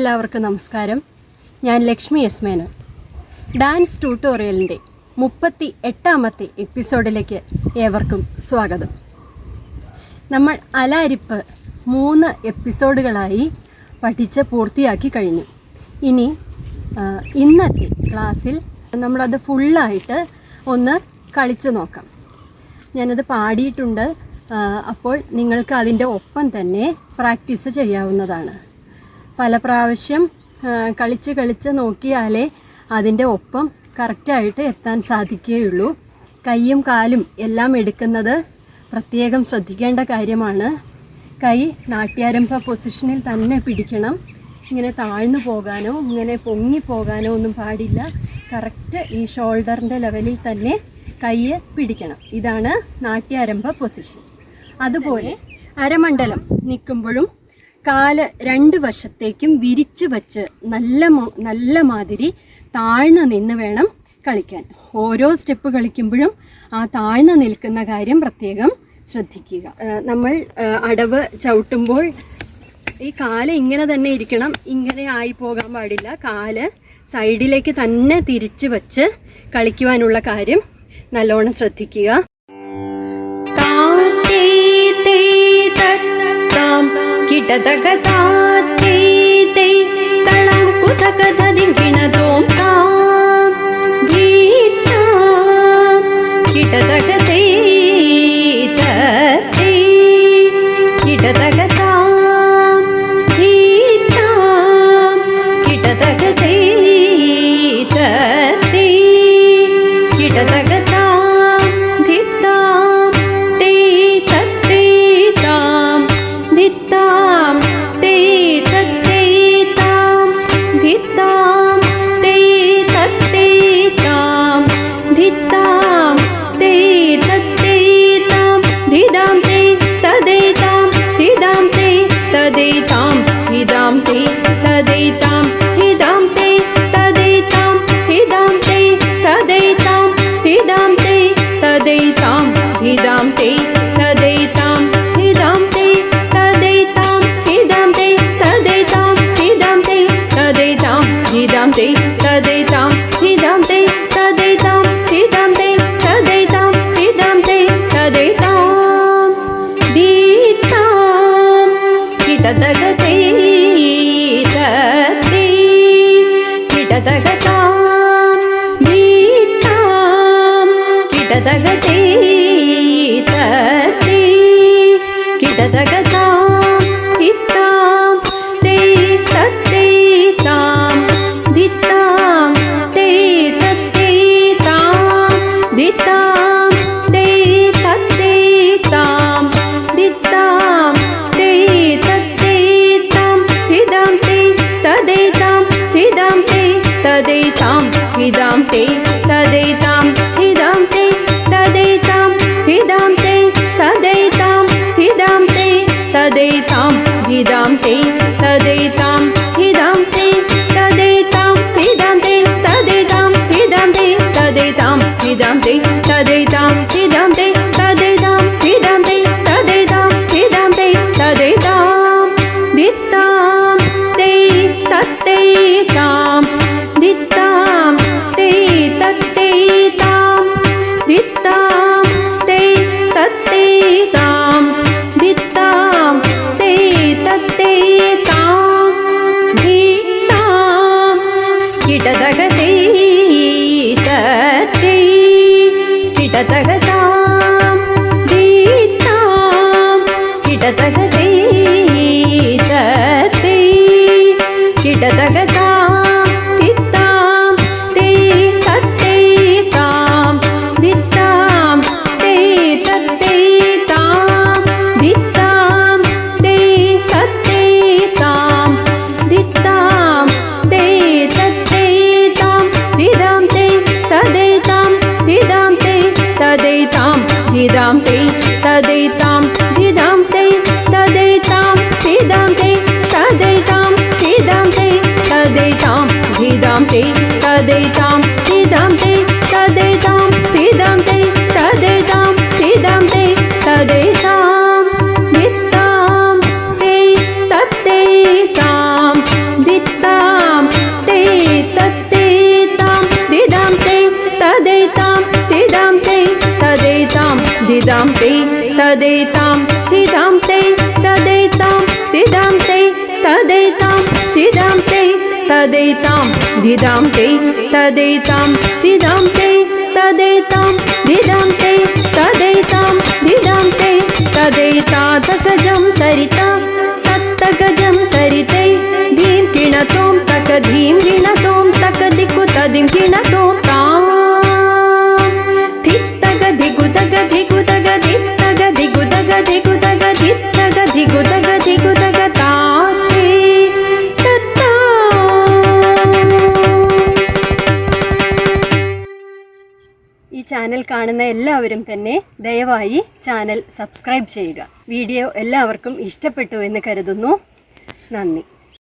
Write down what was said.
എല്ലാവർക്കും നമസ്കാരം. ഞാൻ ലക്ഷ്മി എസ് മേനോൻ. ഡാൻസ് ട്യൂട്ടോറിയലിൻ്റെ 38ാമത്തെ എപ്പിസോഡിലേക്ക് ഏവർക്കും സ്വാഗതം. നമ്മൾ അലാരിപ്പ് 3 എപ്പിസോഡുകളായി പഠിച്ച് പൂർത്തിയാക്കി കഴിഞ്ഞു. ഇനി ഇന്നത്തെ ക്ലാസ്സിൽ നമ്മളത് ഫുള്ളായിട്ട് ഒന്ന് കളിച്ചു നോക്കാം. ഞാനത് പാടിയിട്ടുണ്ട്. അപ്പോൾ നിങ്ങൾക്ക് അതിൻ്റെ ഒപ്പം തന്നെ പ്രാക്ടീസ് ചെയ്യാവുന്നതാണ്. പല പ്രാവശ്യം കളിച്ച് നോക്കിയാലേ അതിൻ്റെ ഒപ്പം കറക്റ്റായിട്ട് എത്താൻ സാധിക്കുകയുള്ളൂ. കൈയും കാലും എല്ലാം എടുക്കുന്നത് പ്രത്യേകം ശ്രദ്ധിക്കേണ്ട കാര്യമാണ്. കൈ നാട്യാരംഭ പൊസിഷനിൽ തന്നെ പിടിക്കണം. ഇങ്ങനെ താഴ്ന്നു പോകാനോ ഇങ്ങനെ പൊങ്ങിപ്പോകാനോ ഒന്നും പാടില്ല. കറക്റ്റ് ഈ ഷോൾഡറിൻ്റെ ലെവലിൽ തന്നെ കൈ പിടിക്കണം. ഇതാണ് നാട്യാരംഭ പൊസിഷൻ. അതുപോലെ അരമണ്ഡലം നിൽക്കുമ്പോഴും കാല് 2 വശത്തേക്കും വിരിച്ചു വച്ച് നല്ല മാതിരി താഴ്ന്നു നിന്ന് വേണം കളിക്കാൻ. ഓരോ സ്റ്റെപ്പ് കളിക്കുമ്പോഴും ആ താഴ്ന്നു നിൽക്കുന്ന കാര്യം പ്രത്യേകം ശ്രദ്ധിക്കുക. നമ്മൾ അടവ് ചവിട്ടുമ്പോൾ ഈ കാല് ഇങ്ങനെ തന്നെ ഇരിക്കണം. ഇങ്ങനെ ആയി പോകാൻ പാടില്ല. കാല് സൈഡിലേക്ക് തന്നെ തിരിച്ചു വച്ച് കളിക്കുവാനുള്ള കാര്യം നല്ലോണം ശ്രദ്ധിക്കുക. Didam te, tadeitam, didam te, धिदां ते तदैतां धिदां ते तदैतां धिदां ते तदैतां धिदां ते तदैतां धिदां ते तदैतां धिदां ते तदैतां धिदां ते तदैतां धिदां ते तदैता तकजं तरिता तत्तकजं तरिते धीं किणतों तक धीं किणतों तक दिक्कु तदिं किणतों तां धित्तग धिगुदग धिगुदग धित्तग धिगुदग धिगुदग धित्तग धिगुदग धिगुदग ताते तत्ता. ഈ ചാനൽ കാണുന്ന എല്ലാവരും തന്നെ ദയവായി ചാനൽ സബ്സ്ക്രൈബ് ചെയ്യുക. വീഡിയോ എല്ലാവർക്കും ഇഷ്ടപ്പെട്ടു എന്ന് കരുതുന്നു. നന്ദി.